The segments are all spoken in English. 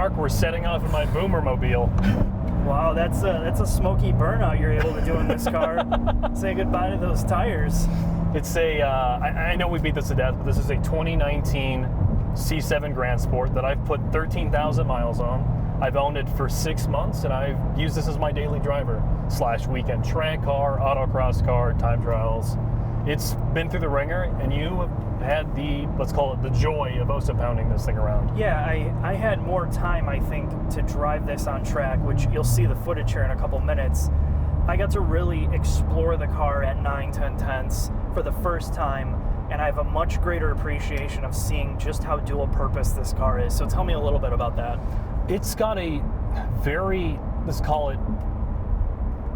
Mark, we're setting off in my Boomermobile. Wow, that's a smoky burnout you're able to do in this car. Say goodbye to those tires. It's I know we beat this to death, but this is a 2019 C7 Grand Sport that I've put 13,000 miles on. I've owned it for 6 months, and I've used this as my daily driver / weekend track car, autocross car, time trials. It's been through the ringer, and you have had the, let's call it the joy of OSA pounding this thing around. Yeah, I had more time, I think, to drive this on track, which you'll see the footage here in a couple minutes. I got to really explore the car at 9/10 tenths for the first time, and I have a much greater appreciation of seeing just how dual purpose this car is. So tell me a little bit about that. It's got a very, let's call it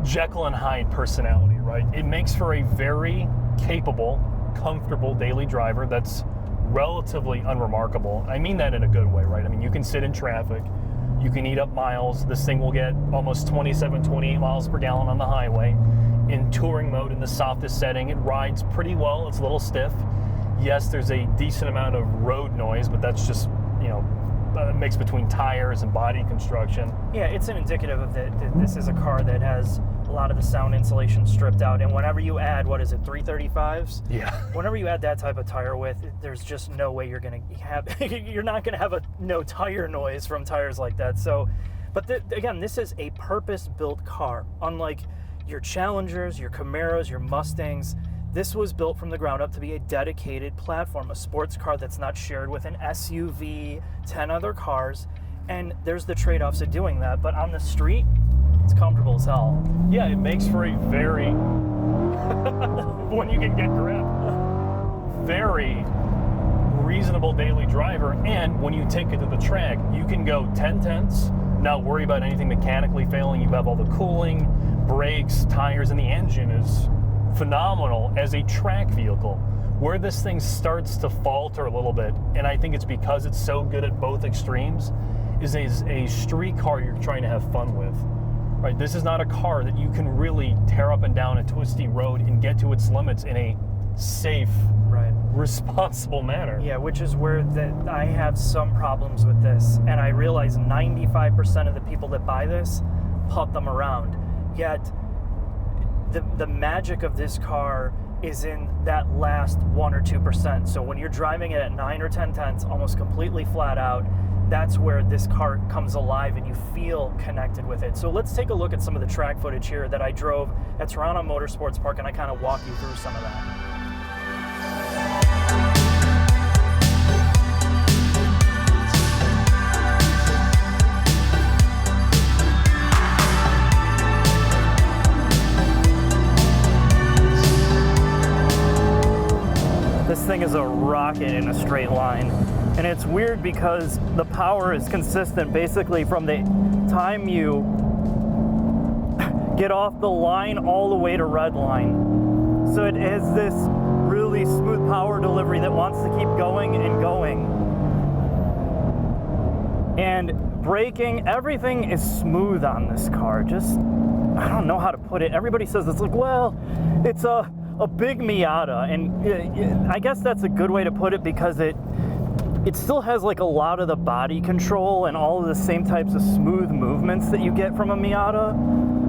Jekyll and Hyde personality, right? It makes for a very capable, comfortable daily driver that's relatively unremarkable. I mean that in a good way, right? I mean, you can sit in traffic, you can eat up miles. This thing will get almost 27, 28 miles per gallon on the highway. In touring mode, in the softest setting, it rides pretty well. It's a little stiff. Yes, there's a decent amount of road noise, but that's just, a mix between tires and body construction. Yeah, it's an indicative of that this is a car that has a lot of the sound insulation stripped out, and whenever you add, 335s? Yeah. Whenever you add that type of tire width, there's just no way you're gonna have, you're not gonna have no tire noise from tires like that. So, but again, this is a purpose-built car. Unlike your Challengers, your Camaros, your Mustangs, this was built from the ground up to be a dedicated platform, a sports car that's not shared with an SUV, 10 other cars, and there's the trade-offs of doing that. But on the street, it's comfortable as hell. Yeah, it makes for a very, when you can get grip, very reasonable daily driver. And when you take it to the track, you can go 10 tenths, not worry about anything mechanically failing. You have all the cooling, brakes, tires, and the engine is phenomenal as a track vehicle. Where this thing starts to falter a little bit, and I think it's because it's so good at both extremes, is a street car you're trying to have fun with. Right? This is not a car that you can really tear up and down a twisty road and get to its limits in a safe, responsible manner. Yeah, which is where I have some problems with this, and I realize 95% of the people that buy this putt them around. Yet the magic of this car is in that last 1 or 2%. So when you're driving it at 9 or 10 tenths, almost completely flat out, that's where this car comes alive and you feel connected with it. So let's take a look at some of the track footage here that I drove at Toronto Motorsports Park, and I kind of walk you through some of that. This thing is a rocket in a straight line. And it's weird because the power is consistent basically from the time you get off the line all the way to red line. So it has this really smooth power delivery that wants to keep going and going. And braking, everything is smooth on this car. Just, I don't know how to put it. Everybody says it's like, well, it's a big Miata, and I guess that's a good way to put it because it still has like a lot of the body control and all of the same types of smooth movements that you get from a Miata,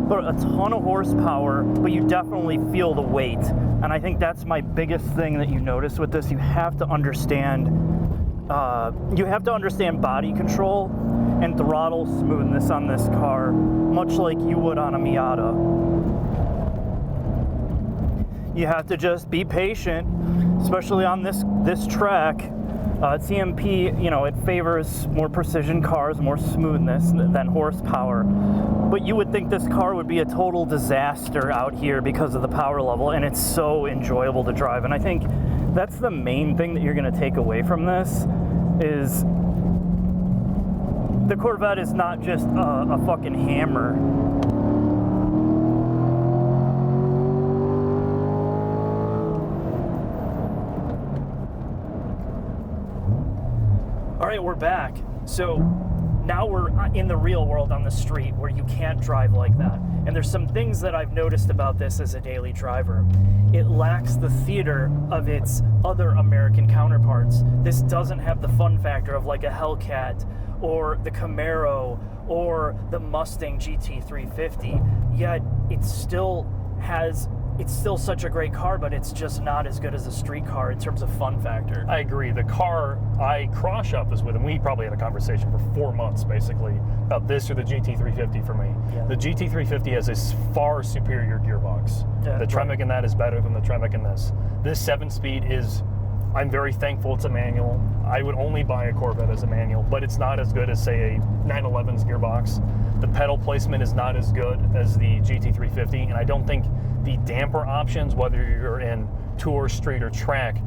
but a ton of horsepower, but you definitely feel the weight. And I think that's my biggest thing that you notice with this. You have to understand body control and throttle smoothness on this car, much like you would on a Miata. You have to just be patient, especially on this track. TMP, it favors more precision cars, more smoothness than horsepower. But you would think this car would be a total disaster out here because of the power level, and it's so enjoyable to drive. And I think that's the main thing that you're going to take away from this is the Corvette is not just a fucking hammer. All right, we're back. So now we're in the real world on the street where you can't drive like that. And there's some things that I've noticed about this as a daily driver. It lacks the theater of its other American counterparts. This doesn't have the fun factor of like a Hellcat or the Camaro or the Mustang GT350, yet it's still such a great car, but it's just not as good as a street car in terms of fun factor. I agree. The car I cross-shopped this with, and we probably had a conversation for 4 months, basically, about this or the GT350 for me. Yeah. The GT350 has a far superior gearbox. Yeah, the Tremec in that is better than the Tremec in this. This 7-speed is, I'm very thankful it's a manual. I would only buy a Corvette as a manual, but it's not as good as, say, a 911's gearbox. The pedal placement is not as good as the GT350, and I don't think the damper options, whether you're in tour, street, or track,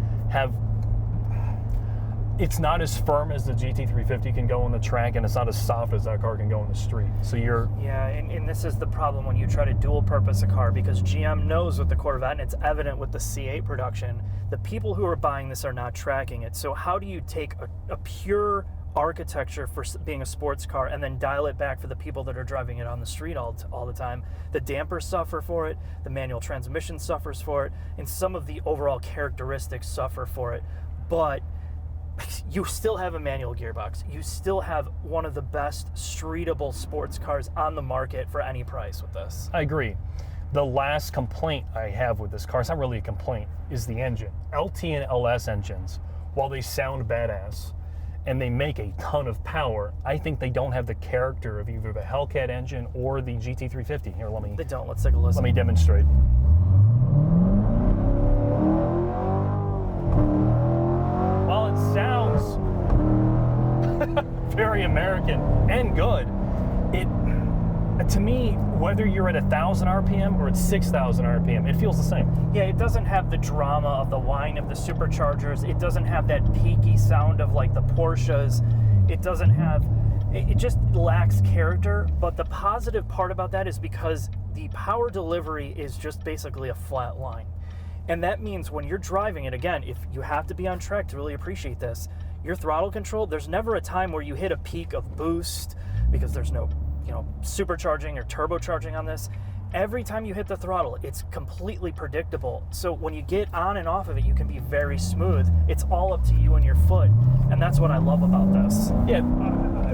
it's not as firm as the GT350 can go on the track, and it's not as soft as that car can go on the street. So Yeah, and this is the problem when you try to dual purpose a car, because GM knows with the Corvette, and it's evident with the C8 production, the people who are buying this are not tracking it. So how do you take a pure architecture for being a sports car and then dial it back for the people that are driving it on the street all the time? The dampers suffer for it, the manual transmission suffers for it, and some of the overall characteristics suffer for it. But you still have a manual gearbox. You still have one of the best streetable sports cars on the market for any price with this. I agree. The last complaint I have with this car, it's not really a complaint, is the engine. LT and LS engines, while they sound badass, and they make a ton of power, I think they don't have the character of either the Hellcat engine or the GT350. Here, They don't. Let's take a listen. Let me demonstrate. While it sounds very American and good, to me, whether you're at 1,000 RPM or at 6,000 RPM, it feels the same. Yeah, it doesn't have the drama of the whine of the superchargers. It doesn't have that peaky sound of like the Porsches. It doesn't have, it just lacks character. But the positive part about that is because the power delivery is just basically a flat line. And that means when you're driving it, again, if you have to be on track to really appreciate this, your throttle control, there's never a time where you hit a peak of boost because there's no supercharging or turbocharging on this. Every time you hit the throttle, it's completely predictable. So when you get on and off of it, you can be very smooth. It's all up to you and your foot. And that's what I love about this. Yeah,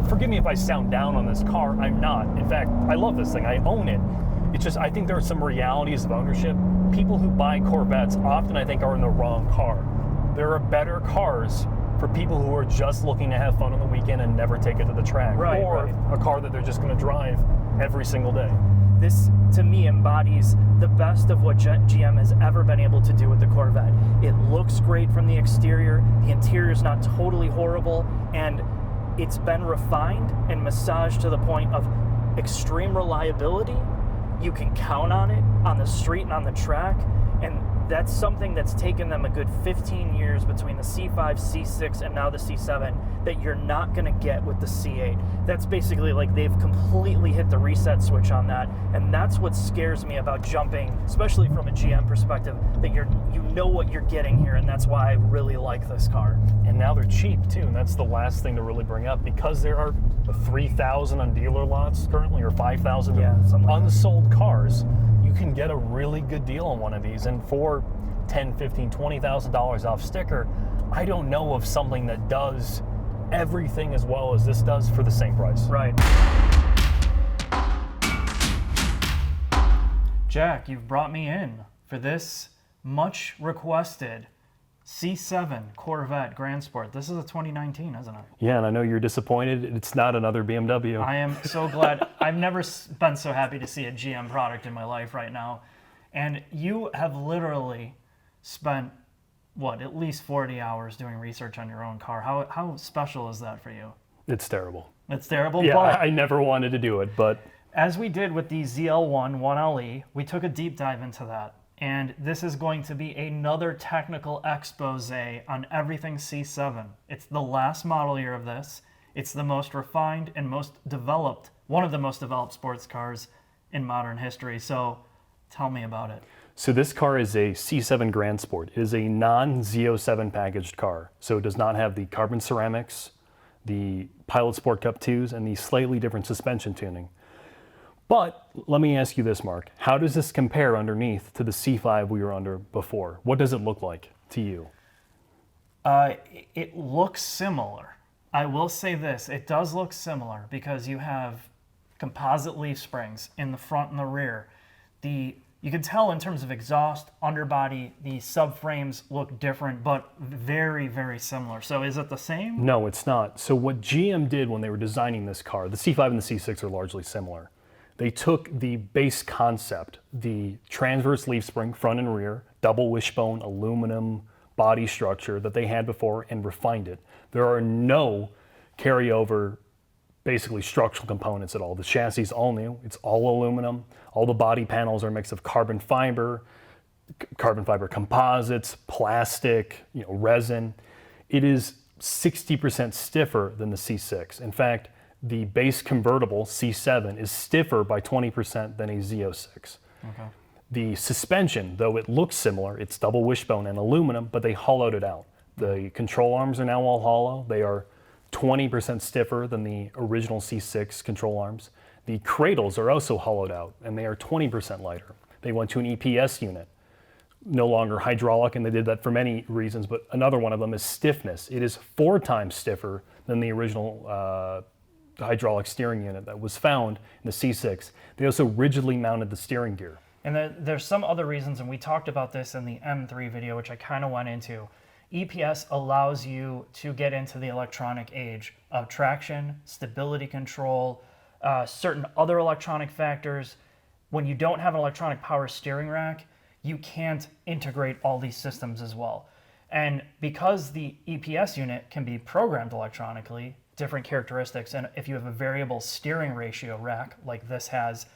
forgive me if I sound down on this car. I'm not. In fact, I love this thing. I own it. It's just, I think there are some realities of ownership. People who buy Corvettes often, I think, are in the wrong car. There are better cars for people who are just looking to have fun on the weekend and never take it to the track. Right, or a car that they're just going to drive every single day. This, to me, embodies the best of what GM has ever been able to do with the Corvette. It looks great from the exterior, the interior is not totally horrible, and it's been refined and massaged to the point of extreme reliability. You can count on it on the street and on the track, and that's something that's taken them a good 15 years between the C5, C6, and now the C7 that you're not going to get with the C8. That's basically like they've completely hit the reset switch on that, and that's what scares me about jumping, especially from a GM perspective, that you know what you're getting here, and that's why I really like this car. And now they're cheap too, and that's the last thing to really bring up, because there are 3,000 on dealer lots currently, or 5,000 unsold cars. You can get a really good deal on one of these, and for $10,000, $15,000, $20,000 off sticker, I don't know of something that does everything as well as this does for the same price. Right. Jack, you've brought me in for this much requested C7 Corvette Grand Sport. This is a 2019, isn't it? Yeah, and I know you're disappointed. It's not another BMW. I am so glad. I've never been so happy to see a GM product in my life right now. And you have literally spent, at least 40 hours doing research on your own car. How special is that for you? It's terrible. It's terrible? Yeah, but I never wanted to do it, but... As we did with the ZL1 1LE, we took a deep dive into that. And this is going to be another technical expose on everything C7. It's the last model year of this. It's the most refined and most developed, one of the most developed sports cars in modern history. So tell me about it. So this car is a C7 Grand Sport. It is a non-Z07 packaged car. So it does not have the carbon ceramics, the Pilot Sport Cup 2s, and the slightly different suspension tuning. But let me ask you this, Mark. How does this compare underneath to the C5 we were under before? What does it look like to you? It looks similar. I will say this, it does look similar because you have composite leaf springs in the front and the rear. You can tell in terms of exhaust, underbody, the subframes look different, but very, very similar. So is it the same? No, it's not. So what GM did when they were designing this car, the C5 and the C6 are largely similar. They took the base concept, the transverse leaf spring, front and rear, double wishbone aluminum body structure that they had before, and refined it. There are no carryover, basically structural components at all. The chassis is all new. It's all aluminum. All the body panels are a mix of carbon fiber composites, plastic, resin. It is 60% stiffer than the C6. In fact, the base convertible C7 is stiffer by 20% than a Z06. Okay. The suspension, though it looks similar, it's double wishbone and aluminum, but they hollowed it out. The control arms are now all hollow. They are 20% stiffer than the original C6 control arms. The cradles are also hollowed out, and they are 20% lighter. They went to an EPS unit, no longer hydraulic, and they did that for many reasons, but another one of them is stiffness. It is 4 times stiffer than the original hydraulic steering unit that was found in the C6. They also rigidly mounted the steering gear. And there's some other reasons, and we talked about this in the M3 video, which I kind of went into. EPS allows you to get into the electronic age of traction, stability control, certain other electronic factors. When you don't have an electronic power steering rack, you can't integrate all these systems as well. And because the EPS unit can be programmed electronically, different characteristics, and if you have a variable steering ratio rack like this has,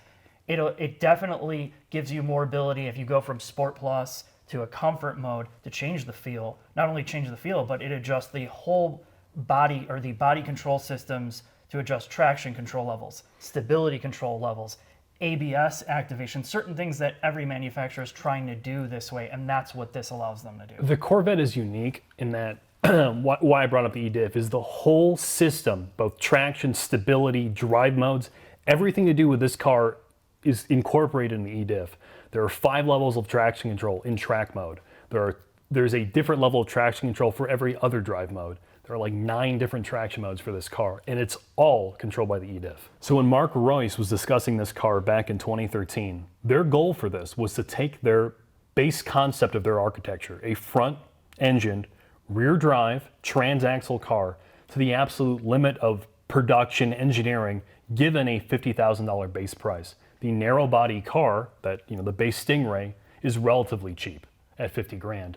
it definitely gives you more ability if you go from Sport Plus to a comfort mode to change the feel. Not only change the feel, but it adjusts the whole body or the body control systems to adjust traction control levels, stability control levels, ABS activation, certain things that every manufacturer is trying to do this way, and that's what this allows them to do. The Corvette is unique in that why I brought up the eDiff is the whole system, both traction, stability, drive modes, everything to do with this car is incorporated in the eDiff. There are 5 levels of traction control in track mode. There's a different level of traction control for every other drive mode. There are like 9 different traction modes for this car, and it's all controlled by the eDiff. So when Mark Royce was discussing this car back in 2013, their goal for this was to take their base concept of their architecture, a front-engined, rear-drive, transaxle car, to the absolute limit of production engineering, given a $50,000 base price. The narrow body car, the base Stingray, is relatively cheap at 50 grand.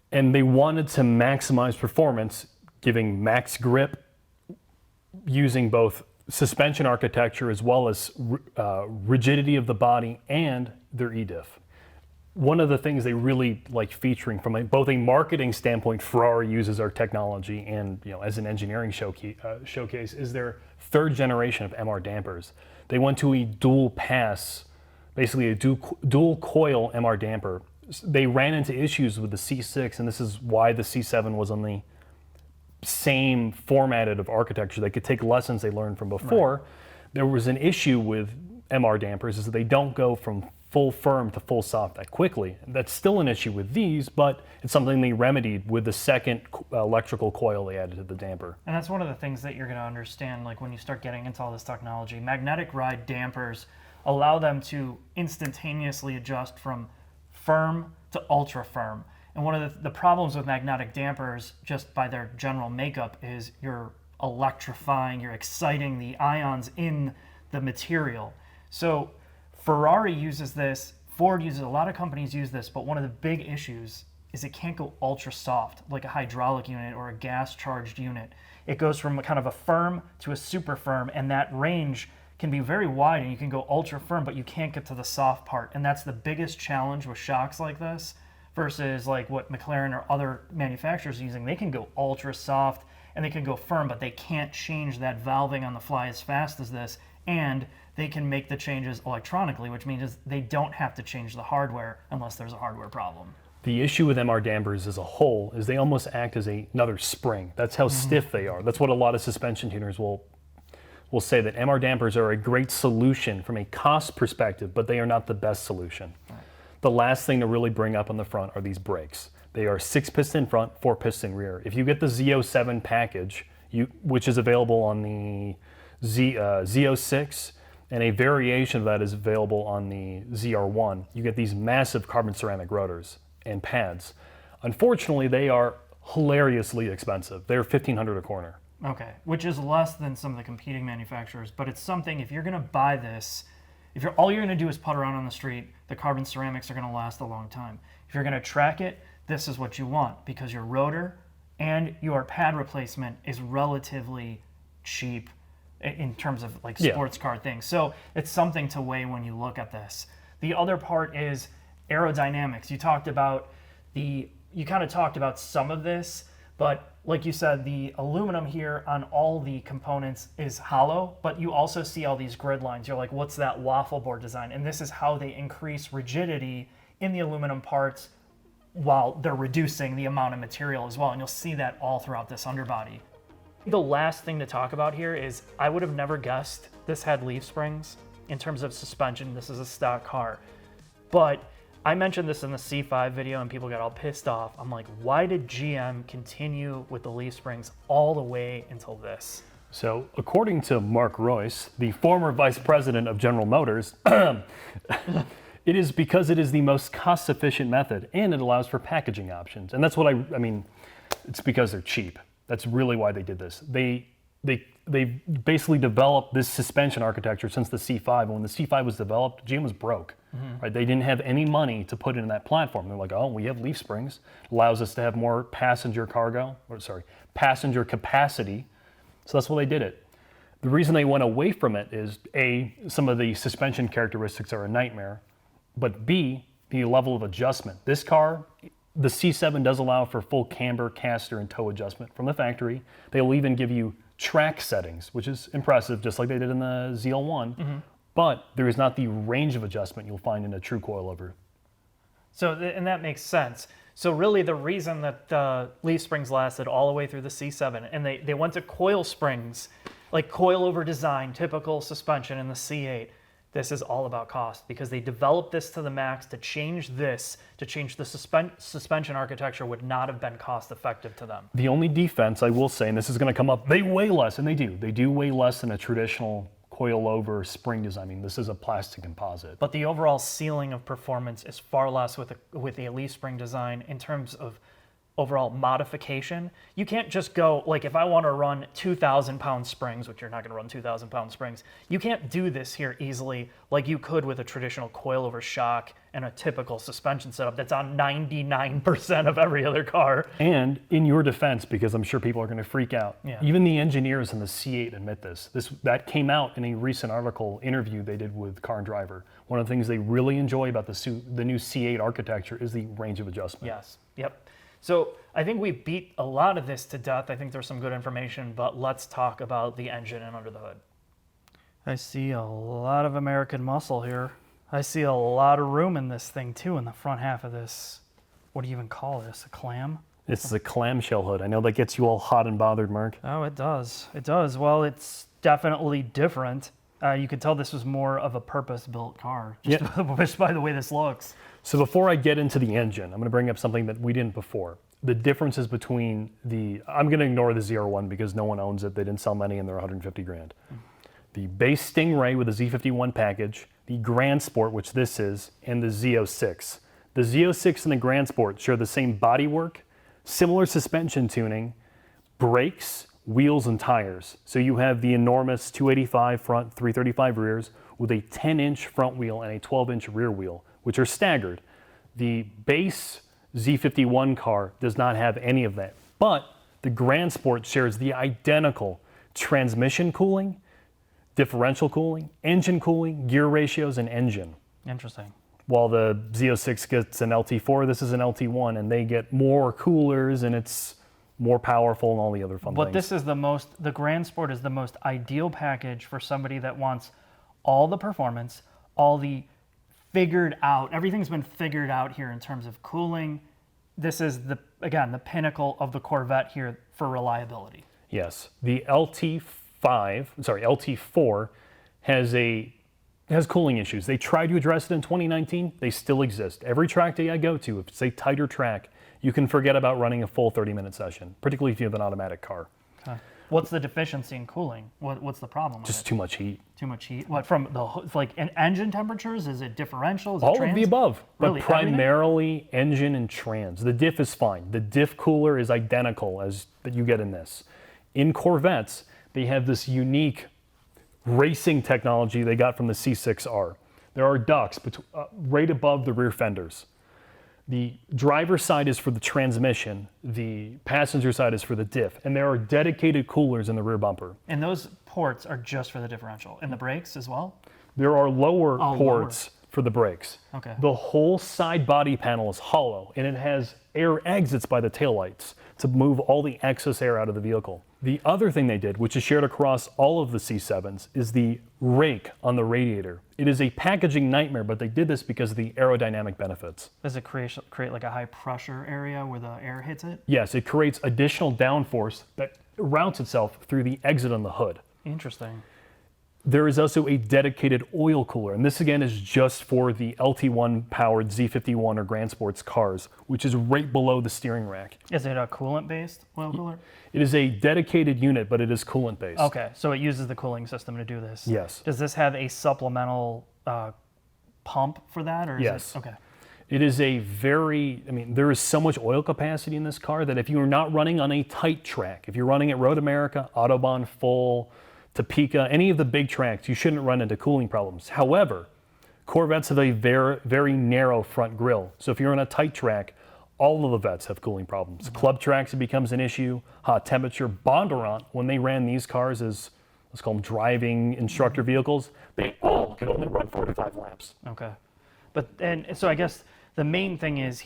And they wanted to maximize performance, giving max grip, using both suspension architecture as well as rigidity of the body and their eDiff. One of the things they really like featuring from both a marketing standpoint, Ferrari uses our technology, and as an engineering showcase, is their 3rd generation of MR dampers. They went to a dual pass, basically a dual coil MR damper. They ran into issues with the C6, and this is why the C7 was on the same formatted of architecture. They could take lessons they learned from before. Right. There was an issue with MR dampers is that they don't go from full firm to full soft that quickly. That's still an issue with these, but it's something they remedied with the 2nd electrical coil they added to the damper. And that's one of the things that you're going to understand, like when you start getting into all this technology. Magnetic ride dampers allow them to instantaneously adjust from firm to ultra firm. And one of the problems with magnetic dampers, just by their general makeup, is you're electrifying, you're exciting the ions in the material. So Ferrari uses this, Ford uses it, a lot of companies use this, but one of the big issues is it can't go ultra soft like a hydraulic unit or a gas charged unit. It goes from kind of a firm to a super firm, and that range can be very wide, and you can go ultra firm, but you can't get to the soft part. And that's the biggest challenge with shocks like this versus like what McLaren or other manufacturers are using. They can go ultra soft and they can go firm, but they can't change that valving on the fly as fast as this. And they can make the changes electronically, which means they don't have to change the hardware unless there's a hardware problem. The issue with MR dampers as a whole is they almost act as another spring. That's how stiff they are. That's what a lot of suspension tuners will say, that MR dampers are a great solution from a cost perspective, but they are not the best solution. Right. The last thing to really bring up on the front are these brakes. They are 6-piston front, 4-piston rear. If you get the Z07 package, which is available on the Z06, and a variation of that is available on the ZR1. You get these massive carbon ceramic rotors and pads. Unfortunately, they are hilariously expensive. They're $1,500 a corner. Okay, which is less than some of the competing manufacturers, but it's something, if you're gonna buy this, all you're gonna do is putt around on the street, the carbon ceramics are gonna last a long time. If you're gonna track it, this is what you want, because your rotor and your pad replacement is relatively cheap in terms of like sports car things. So it's something to weigh when you look at this. The other part is aerodynamics. You kind of talked about some of this, but like you said, the aluminum here on all the components is hollow, but you also see all these grid lines. You're like, what's that waffle board design? And this is how they increase rigidity in the aluminum parts while they're reducing the amount of material as well. And you'll see that all throughout this underbody. The last thing to talk about here is I would have never guessed this had leaf springs in terms of suspension. This is a stock car. But I mentioned this in the C5 video and people got all pissed off. I'm like, why did GM continue with the leaf springs all the way until this? So according to Mark Royce, the former vice president of General Motors, it is because it is the most cost-efficient method and it allows for packaging options. And that's what I mean, it's because they're cheap. That's really why they did this. They basically developed this suspension architecture since the C5. And when the C5 was developed, GM was broke. Right? They didn't have any money to put in that platform. They're like, oh, we have leaf springs. Allows us to have more passenger capacity. So that's why they did it. The reason they went away from it is A, some of the suspension characteristics are a nightmare, but B, the level of adjustment. This car, the C7 does allow for full camber, caster, and toe adjustment from the factory. They'll even give you track settings, which is impressive, just like they did in the ZL1. But there is not the range of adjustment you'll find in a true coilover. So, and that makes sense. So really the reason that the leaf springs lasted all the way through the C7, and they went to coil springs, like coilover design, typical suspension in the C8, this is all about cost, because they developed this to the max. To change the suspension architecture would not have been cost effective to them. The only defense I will say, and this is going to come up, they weigh less, and they do weigh less than a traditional coilover spring design. I mean, this is a plastic composite. But the overall ceiling of performance is far less with the leaf spring design in terms of overall modification. You can't just go, like if I want to run 2,000 pound springs, which you're not going to run 2,000 pound springs, you can't do this here easily like you could with a traditional coilover shock and a typical suspension setup that's on 99% of every other car. And in your defense, because I'm sure people are going to freak out, even the engineers in the C8 admit this. That came out in a recent interview they did with Car and Driver. One of the things they really enjoy about the new C8 architecture is the range of adjustment. Yes, yep. So I think we beat a lot of this to death. I think there's some good information, but let's talk about the engine and under the hood. I see a lot of American muscle here. I see a lot of room in this thing too, in the front half of this. What do you even call this, a clam? It's the clamshell hood. I know that gets you all hot and bothered, Mark. Oh, it does. It does. Well, it's definitely different. You could tell this was more of a purpose-built car, just by the way this looks. So before I get into the engine, I'm going to bring up something that we didn't before. The differences between I'm going to ignore the ZR1 because no one owns it. They didn't sell many and they're 150 grand. The base Stingray with the Z51 package, the Grand Sport, which this is, and the Z06. The Z06 and the Grand Sport share the same bodywork, similar suspension tuning, brakes, wheels, and tires. So you have the enormous 285 front, 335 rears with a 10-inch front wheel and a 12-inch rear wheel, which are staggered. The base Z51 car does not have any of that, but the Grand Sport shares the identical transmission cooling, differential cooling, engine cooling, gear ratios, and engine. Interesting. While the Z06 gets an LT4, this is an LT1, and they get more coolers, and it's more powerful and all the other fun things. But this is the Grand Sport is the most ideal package for somebody that wants all the performance, all the figured out, everything's been figured out here in terms of cooling. This is the pinnacle of the Corvette here for reliability. Yes, the LT4 has cooling issues. They tried to address it in 2019. They still exist. Every track day I go to, if it's a tighter track, you can forget about running a full 30-minute session, particularly if you have an automatic car. Okay. What's the deficiency in cooling? What's the problem with Just it? too much heat. Too much heat? What, from like engine temperatures? Is it differential? Is it All trans? of the above, Really, but primarily engine and trans. The diff is fine. The diff cooler is identical as that you get in this. In Corvettes, they have this unique racing technology they got from the C6R. There are ducts right above the rear fenders. The driver's side is for the transmission, the passenger side is for the diff, and there are dedicated coolers in the rear bumper. And those ports are just for the differential. And the brakes as well? There are lower ports for the brakes. Okay. The whole side body panel is hollow, and it has air exits by the taillights to move all the excess air out of the vehicle. The other thing they did, which is shared across all of the C7s, is the rake on the radiator. It is a packaging nightmare, but they did this because of the aerodynamic benefits. Does it create like a high pressure area where the air hits it? Yes, it creates additional downforce that routes itself through the exit on the hood. Interesting. There is also a dedicated oil cooler, and this again is just for the LT1 powered Z51 or Grand Sports cars, which is right below the steering rack. Is it a coolant-based oil cooler? It is a dedicated unit, but it is coolant-based. Okay, so it uses the cooling system to do this. Yes. Does this have a supplemental pump for that? Or is Yes. It, okay. It is there is so much oil capacity in this car that if you are not running on a tight track, if you're running at Road America, Autobahn Full, Topeka, any of the big tracks, you shouldn't run into cooling problems. However, Corvettes have a very, very narrow front grille. So if you're on a tight track, all of the Vettes have cooling problems. Mm-hmm. Club tracks, it becomes an issue. Hot temperature. Bondurant, when they ran these cars as, let's call them driving instructor vehicles, they all could only run 4 to 5 laps. Okay. So I guess the main thing is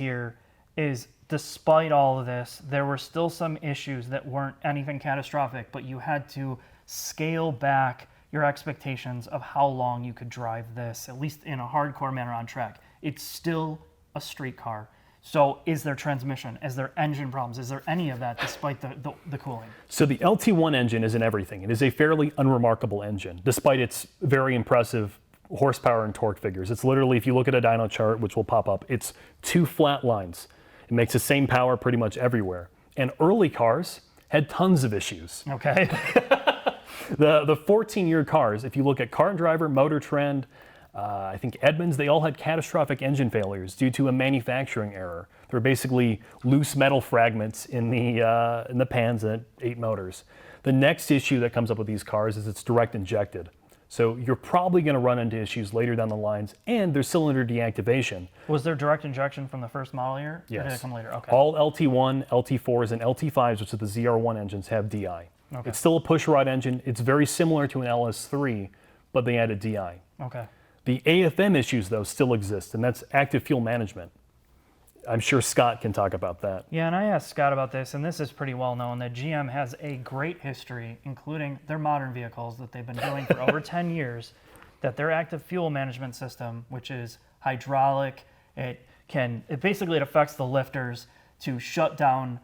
despite all of this, there were still some issues that weren't anything catastrophic, but you had to scale back your expectations of how long you could drive this, at least in a hardcore manner on track. It's still a street car. So is there transmission? Is there engine problems? Is there any of that despite the cooling? So the LT1 engine isn't everything. It is a fairly unremarkable engine, despite its very impressive horsepower and torque figures. It's literally, if you look at a dyno chart, which will pop up, it's 2 flat lines. It makes the same power pretty much everywhere. And early cars had tons of issues. Okay. The 14-year cars, if you look at Car and Driver, Motor Trend, I think Edmunds, they all had catastrophic engine failures due to a manufacturing error. There were basically loose metal fragments in the pans that ate motors. The next issue that comes up with these cars is it's direct injected. So you're probably going to run into issues later down the lines, and there's cylinder deactivation. Was there direct injection from the first model year? Yes. Or did it come later? Okay. All LT1, LT4s, and LT5s, which are the ZR1 engines, have DI. Okay. It's still a pushrod engine. It's very similar to an LS3, but they added DI. Okay. The AFM issues, though, still exist, and that's active fuel management. I'm sure Scott can talk about that. Yeah, and I asked Scott about this, and this is pretty well known that GM has a great history, including their modern vehicles that they've been doing for over 10 years, that their active fuel management system, which is hydraulic, it basically affects the lifters to shut down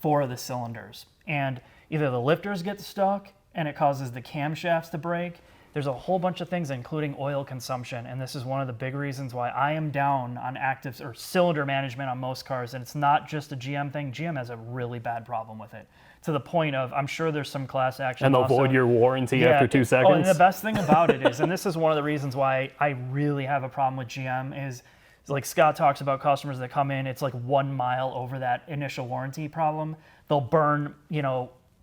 4 of the cylinders. And either the lifters get stuck and it causes the camshafts to break. There's a whole bunch of things, including oil consumption, and this is one of the big reasons why I am down on active or cylinder management on most cars, and it's not just a GM thing. GM has a really bad problem with it, to the point of, I'm sure there's some class action. And they'll void your warranty after 2 seconds. Oh, and the best thing about it is, and this is one of the reasons why I really have a problem with GM, is like Scott talks about customers that come in, it's like 1 mile over that initial warranty problem. They'll burn,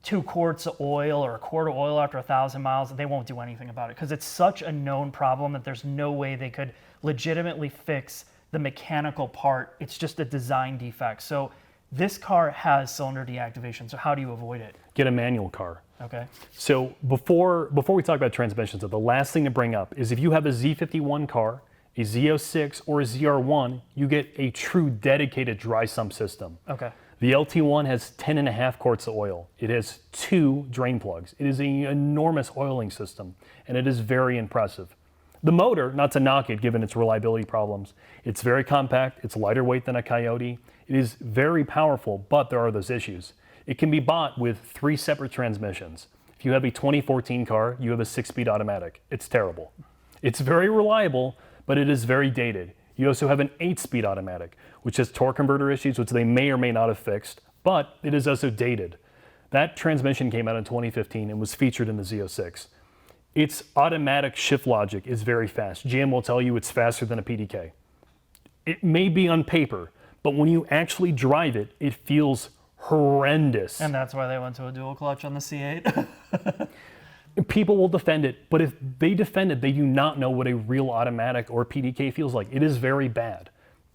2 quarts of oil or a quart of oil after 1,000 miles, they won't do anything about it because it's such a known problem that there's no way they could legitimately fix the mechanical part. It's just a design defect. So this car has cylinder deactivation. So how do you avoid it? Get a manual car. Okay. So before we talk about transmissions, the last thing to bring up is if you have a Z51 car, a Z06, or a ZR1, you get a true dedicated dry sump system. Okay. The LT1 has 10.5 quarts of oil. It has 2 drain plugs. It is an enormous oiling system, and it is very impressive. The motor, not to knock it given its reliability problems, it's very compact, it's lighter weight than a Coyote. It is very powerful, but there are those issues. It can be bought with 3 separate transmissions. If you have a 2014 car, you have a 6-speed automatic. It's terrible. It's very reliable, but it is very dated. You also have an 8-speed automatic, which has torque converter issues, which they may or may not have fixed, but it is also dated. That transmission came out in 2015 and was featured in the Z06. Its automatic shift logic is very fast. GM will tell you it's faster than a PDK. It may be on paper, but when you actually drive it, it feels horrendous. And that's why they went to a dual clutch on the C8. People will defend it, but if they defend it, they do not know what a real automatic or PDK feels like. It is very bad.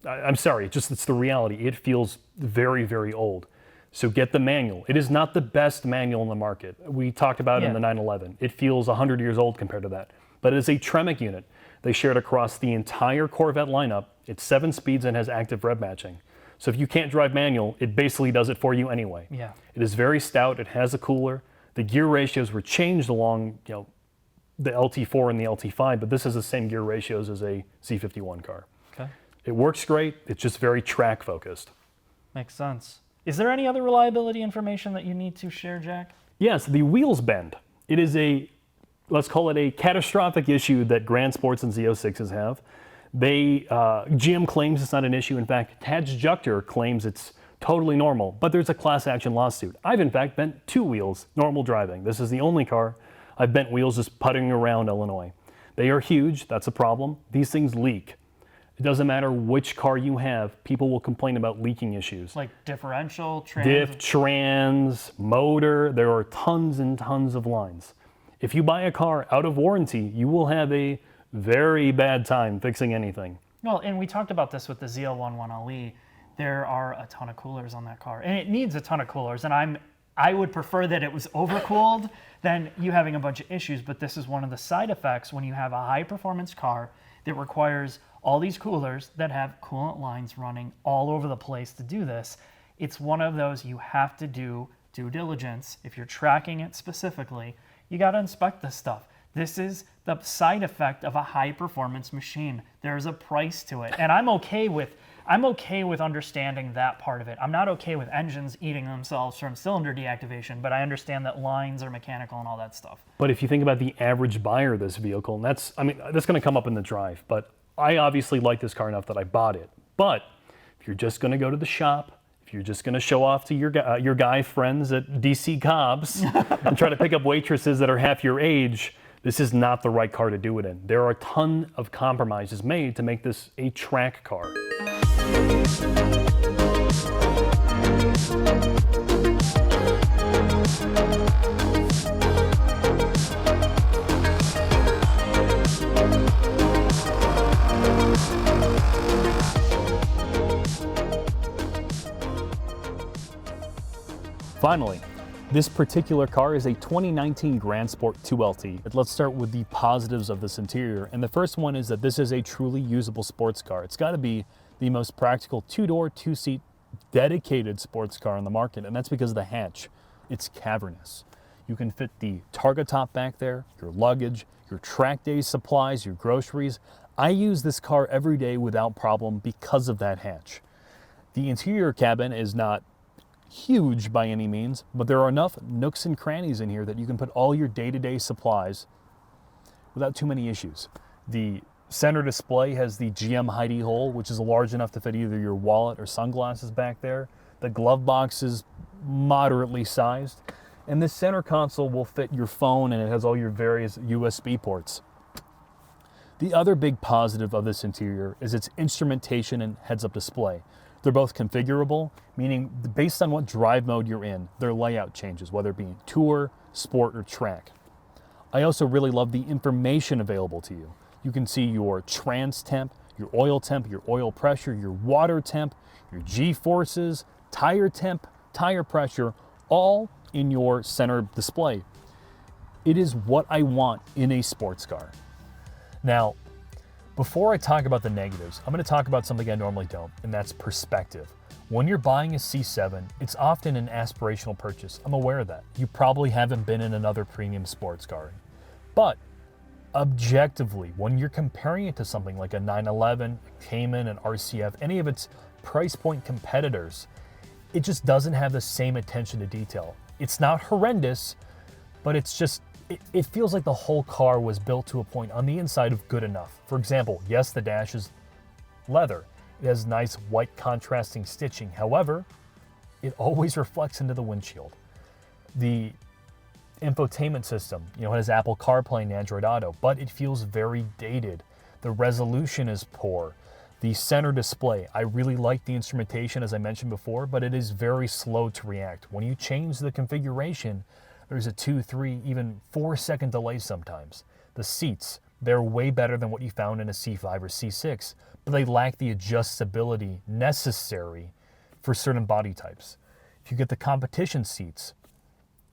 I'm sorry, it's the reality. It feels very, very old. So get the manual. It is not the best manual in the market. We talked about it in the 911. It feels 100 years old compared to that. But it is a Tremec unit. They share it across the entire Corvette lineup. It's 7 speeds and has active rev matching. So if you can't drive manual, it basically does it for you anyway. Yeah. It is very stout. It has a cooler. The gear ratios were changed along, the LT4 and the LT5, but this has the same gear ratios as a C51 car. Okay. It works great. It's just very track focused. Makes sense. Is there any other reliability information that you need to share, Jack? Yes, the wheels bend. It is let's call it a catastrophic issue that Grand Sports and Z06s have. GM claims it's not an issue. In fact, Tadjukter claims it's totally normal, but there's a class action lawsuit. I've in fact bent 2 wheels normal driving. This is the only car I've bent wheels just putting around Illinois. They are huge, that's a problem. These things leak. It doesn't matter which car you have, people will complain about leaking issues. Like differential, trans, motor, there are tons and tons of lines. If you buy a car out of warranty, you will have a very bad time fixing anything. Well, and we talked about this with the ZL11LE. There are a ton of coolers on that car, and it needs a ton of coolers, and I would prefer that it was overcooled than you having a bunch of issues, but this is one of the side effects when you have a high-performance car that requires all these coolers that have coolant lines running all over the place to do this. It's one of those you have to do due diligence. If you're tracking it specifically, you got to inspect this stuff. This is the side effect of a high-performance machine. There's a price to it, and I'm okay with understanding that part of it. I'm not okay with engines eating themselves from cylinder deactivation, but I understand that lines are mechanical and all that stuff. But if you think about the average buyer of this vehicle, and that's going to come up in the drive, but I obviously like this car enough that I bought it. But if you're just going to go to the shop, if you're just going to show off to your guy friends at DC Cobb's and try to pick up waitresses that are half your age, this is not the right car to do it in. There are a ton of compromises made to make this a track car. Finally, this particular car is a 2019 Grand Sport 2LT. But let's start with the positives of this interior. And the first one is that this is a truly usable sports car. It's got to be the most practical 2-door, 2-seat, dedicated sports car on the market. And that's because of the hatch. It's cavernous. You can fit the Targa top back there, your luggage, your track day supplies, your groceries. I use this car every day without problem because of that hatch. The interior cabin is not huge by any means, but there are enough nooks and crannies in here that you can put all your day-to-day supplies without too many issues. The center display has the GM hidey hole, which is large enough to fit either your wallet or sunglasses back there. The glove box is moderately sized, and this center console will fit your phone, and it has all your various USB ports. The other big positive of this interior is its instrumentation and heads-up display. They're both configurable, meaning based on what drive mode you're in, their layout changes, whether it be tour, sport, or track. I also really love the information available to you. You can see your trans temp, your oil pressure, your water temp, your G-forces, tire temp, tire pressure, all in your center display. It is what I want in a sports car. Now, before I talk about the negatives, I'm going to talk about something I normally don't, and that's perspective. When you're buying a C7, it's often an aspirational purchase. I'm aware of that. You probably haven't been in another premium sports car. But objectively, when you're comparing it to something like a 911, a Cayman, an RCF, any of its price point competitors, it just doesn't have the same attention to detail. It's not horrendous, but it's just it feels like the whole car was built to a point on the inside of good enough. For example, yes, the dash is leather. It has nice white contrasting stitching. However, it always reflects into the windshield. The infotainment system, you know, it has Apple CarPlay and Android Auto, but it feels very dated. The resolution is poor. The center display, I really like the instrumentation, as I mentioned before, but it is very slow to react. When you change the configuration, there's a 2, 3, even 4-second delay sometimes. The seats, they're way better than what you found in a C5 or C6, but they lack the adjustability necessary for certain body types. If you get the competition seats,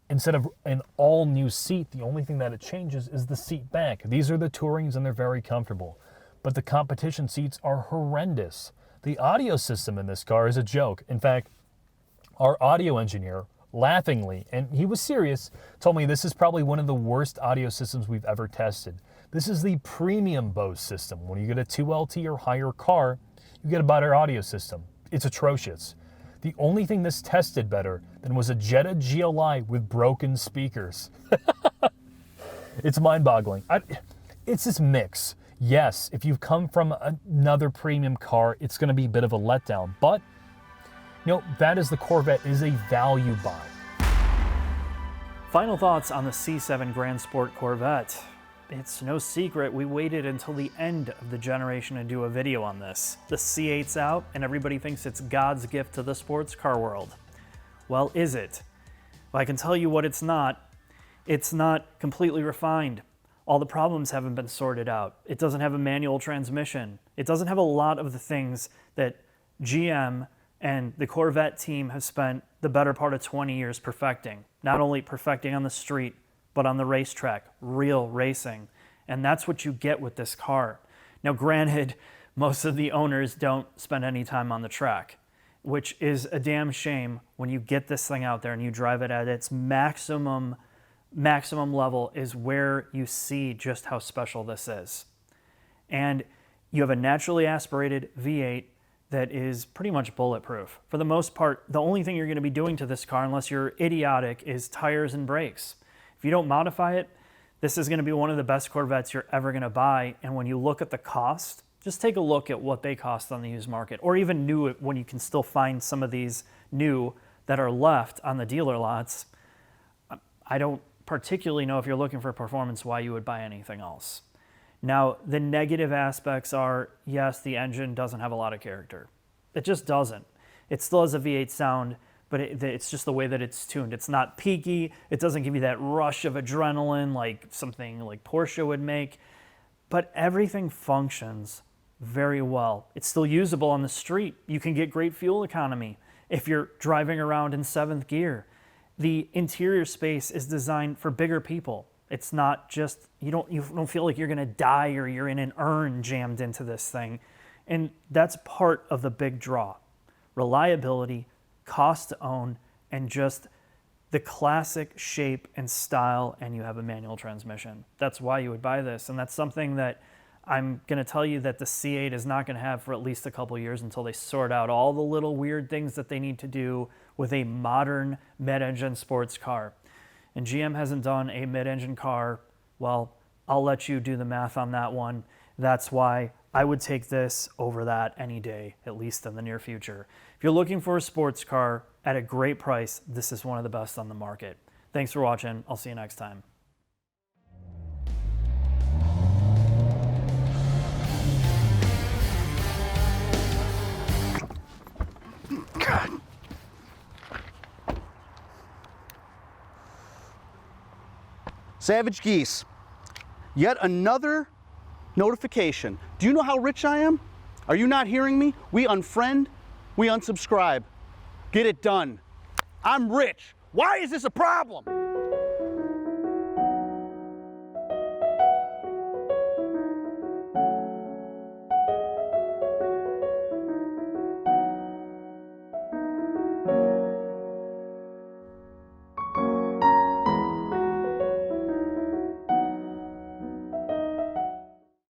instead of an all-new seat, the only thing that it changes is the seat back. These are the Tourings and they're very comfortable. But the competition seats are horrendous. The audio system in this car is a joke. In fact, our audio engineer, laughingly, and he was serious, told me this is probably one of the worst audio systems we've ever tested. This is the premium Bose system. When you get a 2LT or higher car, you get a better audio system. It's atrocious. The only thing this tested better than was a Jetta GLI with broken speakers. It's mind-boggling. It's this mix. Yes, if you've come from another premium car, it's going to be a bit of a letdown. But, you know, that is the Corvette is a value buy. Final thoughts on the C7 Grand Sport Corvette. It's no secret we waited until the end of the generation to do a video on this. The C8's out and everybody thinks it's God's gift to the sports car world. Well, is it? Well, I can tell you what it's not. It's not completely refined. All the problems haven't been sorted out. It doesn't have a manual transmission. It doesn't have a lot of the things that GM and the Corvette team have spent the better part of 20 years perfecting. Not only perfecting on the street, but on the racetrack, real racing. And that's what you get with this car. Now, granted, most of the owners don't spend any time on the track, which is a damn shame when you get this thing out there and you drive it at its maximum level is where you see just how special this is. And you have a naturally aspirated V8 that is pretty much bulletproof. For the most part, the only thing you're going to be doing to this car, unless you're idiotic, is tires and brakes. If you don't modify it, this is going to be one of the best Corvettes you're ever going to buy. And when you look at the cost, just take a look at what they cost on the used market, or even new when you can still find some of these new that are left on the dealer lots. I don't particularly know if you're looking for performance why you would buy anything else. Now, the negative aspects are, yes, the engine doesn't have a lot of character. It just doesn't. It still has a V8 sound, but it's just the way that it's tuned. It's not peaky. It doesn't give you that rush of adrenaline like something like Porsche would make, but everything functions very well. It's still usable on the street. You can get great fuel economy if you're driving around in 7th gear. The interior space is designed for bigger people. It's not just, you don't feel like you're gonna die or you're in an urn jammed into this thing. And that's part of the big draw. Reliability, cost to own, and just the classic shape and style, and you have a manual transmission. That's why you would buy this. And that's something that I'm gonna tell you that the C8 is not gonna have for at least a couple years until they sort out all the little weird things that they need to do with a modern mid-engine sports car. And GM hasn't done a mid-engine car. Well, I'll let you do the math on that one. That's why I would take this over that any day, at least in the near future. If you're looking for a sports car at a great price, this is one of the best on the market. Thanks for watching. I'll see you next time. God. SavageGeese, yet another notification. Do you know how rich I am? Are you not hearing me? We unfriend, we unsubscribe. Get it done. I'm rich. Why is this a problem?